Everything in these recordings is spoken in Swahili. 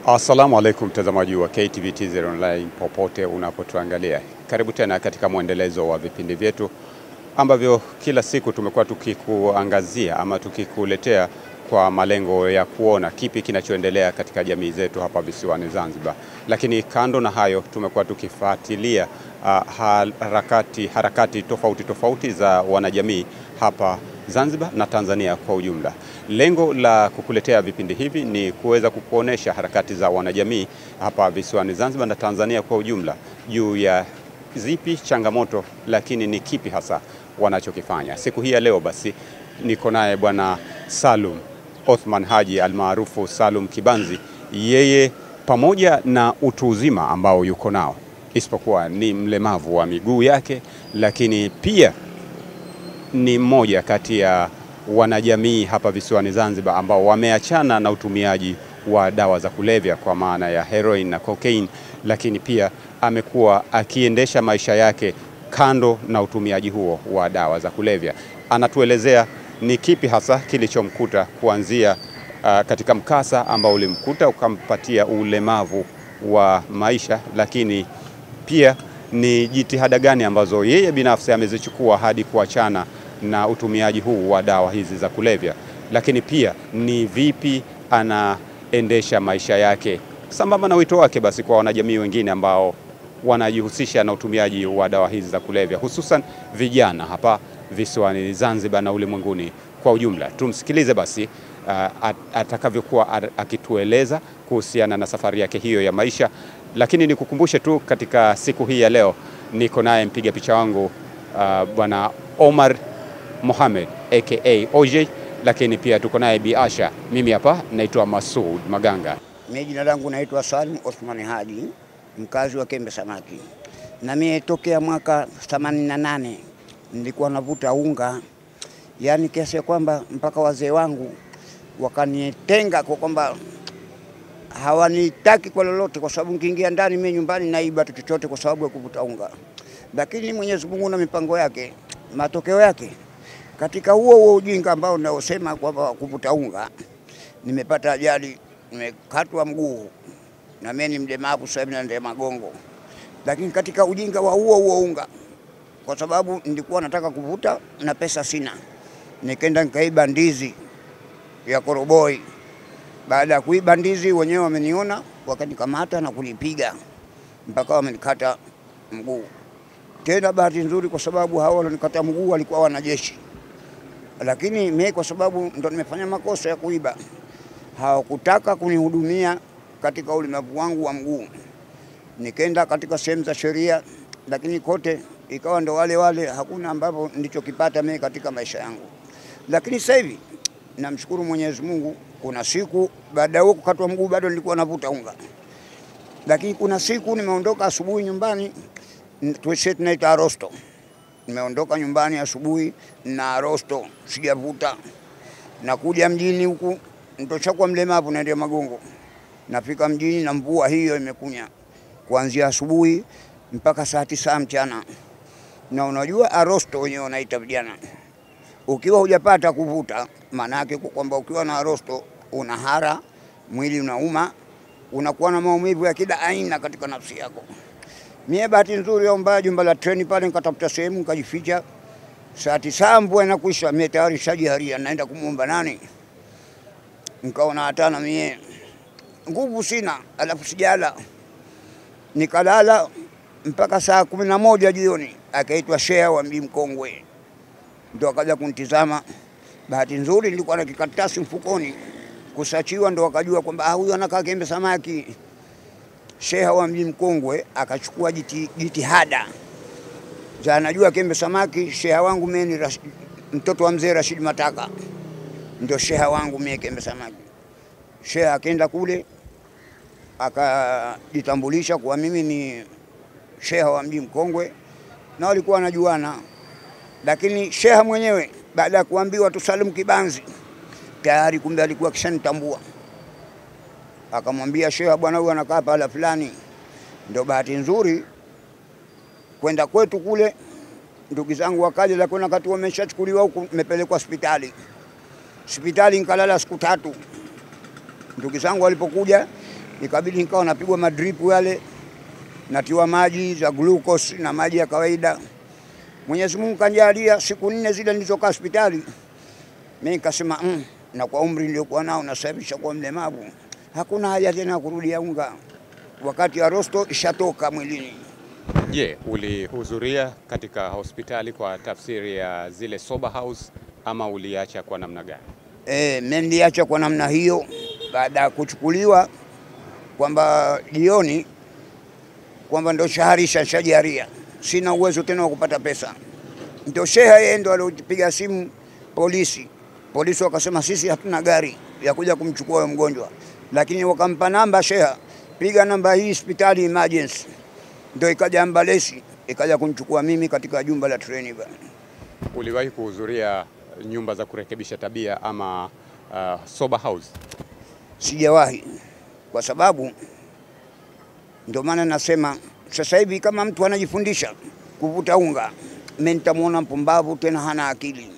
Assalamu alaikum mtazamaji wa KTVTZ Online popote unapotuangalia. Karibu tena katika mwendelezo wa vipindi vyetu ambavyo kila siku tumekuwa tukikuangazia ama tukikuletea kwa malengo ya kuona kipi kinachoendelea katika jamii zetu hapa visiwani Zanzibar. Lakini kando na hayo tumekuwa tukifuatilia harakati tofauti za wanajamii hapa Zanzibar na Tanzania kwa ujumla. Lengo la kukuletea vipindi hivi ni kuweza kukuonesha harakati za wanajamii hapa visiwani Zanzibar na Tanzania kwa ujumla juu ya zipi changamoto, lakini ni kipi hasa wanachokifanya. Siku hii ya leo basi niko naye Bwana Salum Othman Haji almaarufu Salum Kibanzi. Yeye pamoja na utu uzima ambao yuko nao, isipokuwa ni mlemavu wa miguu yake, lakini pia ni mmoja kati ya wanajamii hapa visiwani Zanzibar ambao wameachana na utumiaji wa dawa za kulevya kwa maana ya heroin na cocaine, lakini pia amekuwa akiendesha maisha yake kando na utumiaji huo wa dawa za kulevya. Anatuelezea ni kipi hasa kilichomkuta kuanzia katika mkasa ambao ulimkuta ukampatia ulemavu wa maisha, lakini pia ni jitihada gani ambazo yeye binafsi amezichukua hadi kuachana na utumiaji huu wa dawa hizi za kulevya, lakini pia ni vipi anaendesha maisha yake sambamba na wito wake basi kwa wanajamii wengine ambao wanajihusisha na utumiaji wa dawa hizi za kulevya, hususan vijana hapa visiwani Zanzibar na ulimwenguni kwa ujumla. Tumsikilize basi atakavyokuwa akitueleza kuhusiana na safari yake hiyo ya maisha. Lakini nikukumbushe tu katika siku hii ya leo niko naye mpiga picha wangu Bwana Omar Mohamed aka OJ, lakini pia tuko naye Bi Asha. Mimi hapa naitwa Masoud Maganga. Mimi jina langu naitwa Salum Othman Haji, mkazi wa Kembe Samaki. Na mimi tokea mwaka 88 nilikuwa navuta unga, yani kiasi ya kwamba mpaka wazee wangu wakanitenga kwa kwamba hawanitaki kwa lolote, kwa sababu nikiingia ndani mimi nyumbani naiba chochote kwa sababu ya kuvuta unga. Lakini Mwenyezi Mungu na mipango yake, matokeo yake katika huo ujinga ambao naosema kwamba kuvuta unga, nimepata ajali, nimekatwa mguu na mimi ni mlemavu sasa hivi na magongo. Lakini katika ujinga wa huo unga, kwa sababu nilikuwa nataka kuvuta na pesa sina, nikaenda nikaiba ndizi ya koroboi. Baada ya kuiba ndizi, wenyewe wameniona wakanikamata na kunipiga mpaka wamenikata mguu. Tena bahati nzuri kwa sababu hao walionikata mguu walikuwa wanajeshi, lakini mimi kwa sababu ndo nimefanya makosa ya kuiba, hawakutaka kunihudumia katika ulemavu wangu wa mguu. Nikaenda katika sehemu za sheria, lakini kote ikawa ndo wale, hakuna ambapo nilichokipata mimi katika maisha yangu. Lakini sasa hivi namshukuru Mwenyezi Mungu, kuna siku baada ya kukatwa mguu bado nilikuwa navuta unga. Lakini kuna siku nimeondoka asubuhi nyumbani, tunaita arosto. Nimeondoka nyumbani asubuhi na arosto, sijavuta. Nakuja mjini huku, nitochakwa mlemavu naendea magongo. Nafika mjini na mvua hiyo imekunya kuanzia asubuhi mpaka saa 9 mchana. Na unajua arosto wenyewe wanaita vijana, ukiwa hujapata kuvuta, maana yake kwamba ukiwa na arosto unahara, mwili unauma, unakuwa na maumivu ya kila aina katika nafsi yako. Mie bahati nzuri au mbaya, jumba la treni pale nikatafuta sehemu nikajificha. Saa 9 mvua inakuisha, mie tayari shajiharia naenda kumuomba nani. Nikaona hata na mie nguvu sina, alafu sijala. Nikalala mpaka saa 11 jioni, akaitwa sheha wa Mji Mkongwe, ndo akaja kunitizama. Bahati nzuri nilikuwa na kikaratasi mfukoni kusachiwa, ndo akajua kwamba huyu anakaa Kembe Samaki. Sheha wa Mji Mkongwe akachukua jitihada za anajua Kembe Samaki. Sheha wangu mimi ni mtoto wa mzee Rashid Mataka, ndio sheha wangu mimi Kembe Samaki. Sheha akaenda kule akajitambulisha kwa mimi ni sheha wa Mji Mkongwe, na walikuwa wanajuana. Lakini sheha mwenyewe baada ya kuambiwa tu Salum Kibanzi, tayari kumbe alikuwa kishanitambua. Akamwambia sheha, bwana huyu anakaa pala fulani. Ndio bahati nzuri kwenda kwetu kule, ndugu zangu wakaja, lakini wakati wameshachukuliwa huku nimepelekwa hospitali. Nikalala siku 3. Ndugu zangu walipokuja ikabidi nikawa napigwa madrip yale, natiwa maji za glucose na maji ya kawaida. Mwenyezi Mungu kanijalia siku 4 zile nilizokaa hospitali, mimi nikasema na kwa umri niliokuwa nao na sasa nishakuwa mlemavu, hakuna haja tena kurudia unga wakati ya rosto ishatoka mwilini. Je, ulihudhuria katika hospitali kwa tafsiri ya zile sober house ama uliacha kwa namna gani? Mimi niliacha kwa namna hiyo baada ya kuchukuliwa kwamba jioni kwamba ndo shaharisha shajaria, sina uwezo tena wa kupata pesa. Ndio sheha yeye ndo alipiga simu polisi. Polisi wakasema sisi hatuna gari ya kuja kumchukua huyo mgonjwa, lakini wakampa namba sheha, piga namba hii hospitali emergency. Ndio ikaja ambulance ikaja kunichukua mimi katika jumba la treni bana. Uliwahi kuhudhuria nyumba za kurekebisha tabia ama sober house? Sijawahi, kwa sababu ndio maana nasema sasa hivi kama mtu anajifundisha kuvuta unga, mimi nitamuona mpumbavu tena hana akili,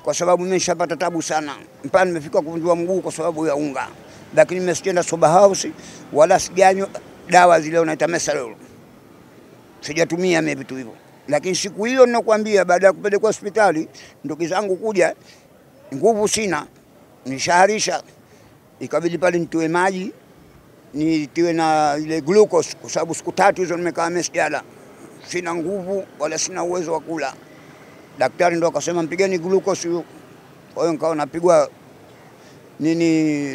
kwa sababu mimi nishapata tabu sana mpaka nimefika kuvunjwa mguu kwa sababu ya unga. Lakini mimi sijaenda sober house wala sijanywa dawa zile unaita Mesalol, sijatumia mimi vitu hivyo. Lakini siku hiyo ninakwambia, baada ya kupelekwa hospitali, ndugu zangu kuja, nguvu sina, nishaharisha, ikabidi pale nitoe maji nitiwe na ile glucose, kwa sababu siku 3 hizo nimekaa mesjala, sina nguvu wala sina uwezo wa kula. Daktari ndo akasema mpigeni glucose hiyo. Kwa hiyo nikawa napigwa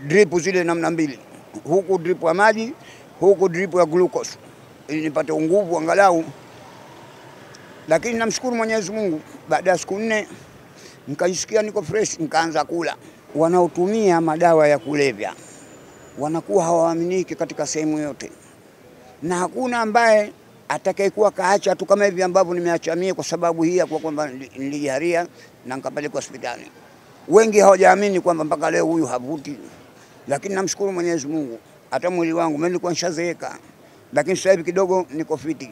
drip zile namna mbili, huku drip ya maji, huku drip ya glucose, ili nipate nguvu angalau. Lakini namshukuru Mwenyezi Mungu, baada ya siku 4 nikajisikia niko fresh, nikaanza kula. Wanaotumia madawa ya kulevya wanakuwa hawaaminiki katika sehemu yote, na hakuna ambaye atakayekuwa kaacha tu kama hivi ambavyo nimeacha mimi, kwa sababu hii ya kwamba nilijaria na nikapelekwa hospitali. Wengi hawajaamini kwamba mpaka leo huyu havuti, lakini namshukuru Mwenyezi Mungu, hata mwili wangu mimi nilikuwa nishazeeka, lakini sasa hivi kidogo niko fiti.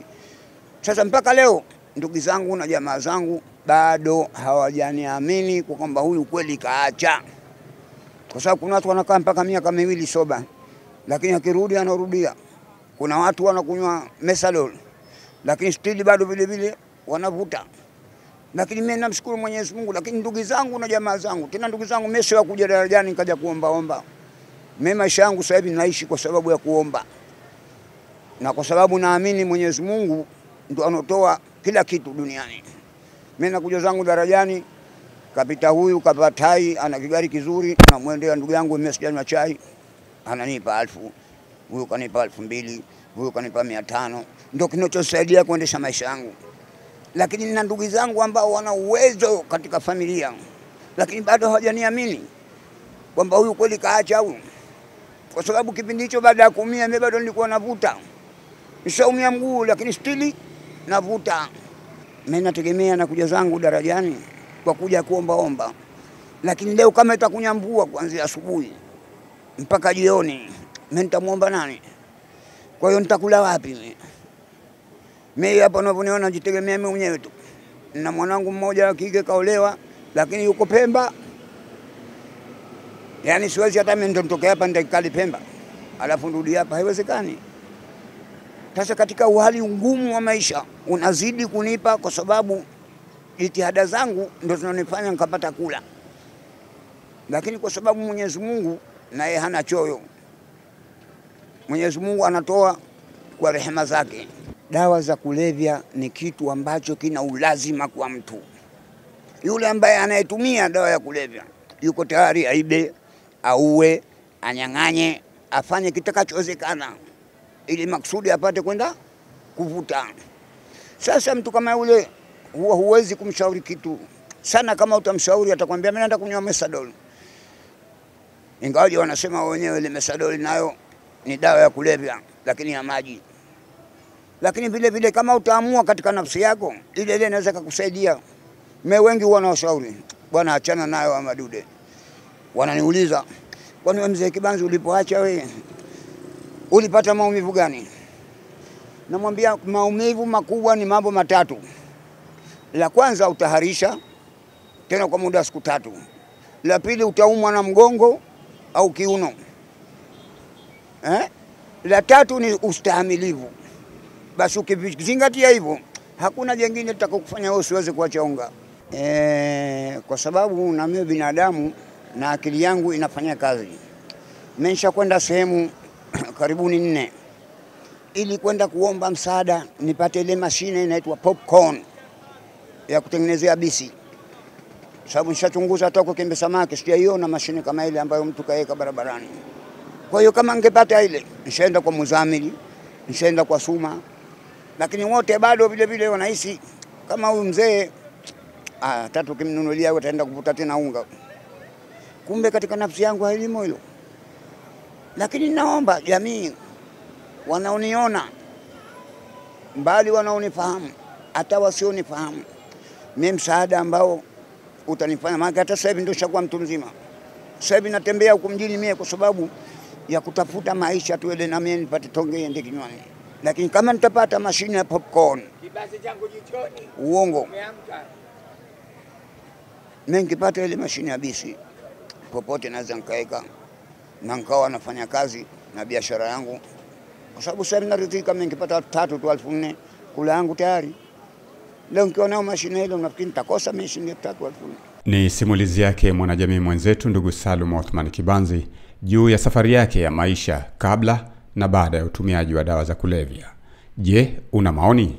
Sasa mpaka leo ndugu zangu na jamaa zangu bado hawajaniamini kwa kwamba huyu kweli kaacha, kwa sababu kuna watu wanakaa mpaka miaka 2 soba, lakini akirudi anarudia. Kuna watu wanakunywa Mesalol, lakini stili bado vile vile wanavuta. Lakini mimi namshukuru Mwenyezi Mungu. Lakini ndugu zangu na jamaa zangu, tena ndugu zangu, mimi sio kuja darajani nikaja kuomba. Mimi maisha yangu sasa hivi naishi kwa sababu ya kuomba, na kwa sababu naamini Mwenyezi Mungu ndio anotoa kila kitu duniani. Mimi nakuja zangu darajani, kapita huyu kapatai, ana kigari kizuri, na muendea ndugu yangu mmesikia chai, ananipa 1000, huyu kanipa 2000, huyu kanipa 500, ndio kinachosaidia kuendesha maisha yangu. Lakini nina ndugu zangu ambao wana uwezo katika familia, lakini bado hawajaniamini kwamba huyu kweli kaacha huyu, kwa sababu kipindi hicho baada ya kuumia mimi bado nilikuwa navuta. Nishaumia mguu lakini stili navuta. Mimi nategemea na kuja zangu darajani kwa kuja kuomba. Lakini leo kama itakunya mvua kuanzia asubuhi mpaka jioni, mimi nitamuomba nani? Kwa hiyo nitakula wapi mimi? Mimi hapa unaponiona najitegemea mimi mwenyewe tu. Na mwanangu mmoja wa kike kaolewa, lakini yuko Pemba. Yaani siwezi hata mimi nitoke hapa ndikali Pemba alafu nirudi hapa, haiwezekani. Sasa katika uhali ngumu wa maisha unazidi kunipa, kwa sababu jitihada zangu ndio zinanifanya nikapata kula. Lakini kwa sababu Mwenyezi Mungu naye hana choyo, Mwenyezi Mungu anatoa kwa rehema zake. Dawa za kulevya ni kitu ambacho kina ulazima kwa mtu. Yule ambaye anayetumia dawa ya kulevya yuko tayari aibe, auwe, anyang'anye, afanye kitakachowezekana ili maksudi apate kwenda kuvuta. Sasa mtu kama yule huwezi kumshauri kitu sana. Kama utamshauri atakwambia mimi naenda kunywa Mesalol, ingawaje wanasema wenyewe ile Mesalol nayo ni dawa ya kulevya lakini ya maji. Lakini vile vile kama utaamua katika nafsi yako, ile inaweza kukusaidia. Mimi wengi huwa nawashauri, bwana achana nayo madude. Wananiuliza, kwani wewe mzee Kibanzi ulipoacha wewe ulipata maumivu gani? Namwambia maumivu makubwa ni mambo matatu. La kwanza utaharisha tena kwa muda wa siku 3. La pili utaumwa na mgongo au kiuno. La tatu ni ustahimilivu. Basi ukizingatia hivyo, hakuna jingine litakokufanya wewe usiweze kuacha unga. Kwa sababu na mimi binadamu na akili yangu inafanya kazi. Nimesha kwenda sehemu karibuni 4 ili kwenda kuomba msaada nipate ile mashine inaitwa popcorn ya kutengenezea bisi. Sababu nishachunguza hata kwa Kiembe Samaki sijaiona mashine kama ile ambayo mtu kaeka barabarani. Kwa hiyo kama ningepata ile, nishaenda kwa Muzamili, nishaenda kwa Suma, lakini wote bado vile vile wanahisi kama huyu mzee tatu kimnunulia wewe ataenda kuvuta tena unga. Kumbe katika nafsi yangu hailimo hilo. Lakini naomba jamii wanaoniona mbali, wanaonifahamu, hata wasionifahamu, mimi msaada ambao utanifanya, maana hata sasa hivi ndio nishakuwa mtu mzima. Sasa hivi natembea huko mjini mimi kwa sababu ya kutafuta maisha tu, ile na mimi nipate tonge iende kinywani. Lakini kama nitapata mashine ya popcorn, kibasi changu jichoni, uongo. umeamka. Mimi nikipata ile mashine ya bisi, popote naweza nikaeka na nikawa nafanya kazi na biashara yangu. Kwa sababu sasa ninaridhika, mimi nikipata 3 tu 4,000 kula yangu tayari. Leo nikiona mashine ile nafikiri nitakosa mimi shilingi 3,000 4,000. Ni simulizi yake mwanajamii mwenzetu ndugu Salum Othman Kibanzi juu ya safari yake ya maisha kabla na baada ya utumiaji wa dawa za kulevya. Je, una maoni?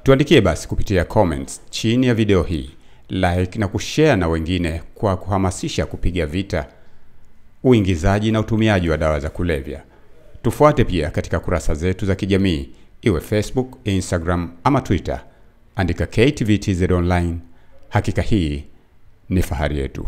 Tuandikie basi kupitia comments chini ya video hii, like na kushare na wengine kwa kuhamasisha kupiga vita uingizaji na utumiaji wa dawa za kulevya. Tufuate pia katika kurasa zetu za kijamii, iwe Facebook, Instagram ama Twitter. Andika KTVTZ Online. Hakika hii ni fahari yetu.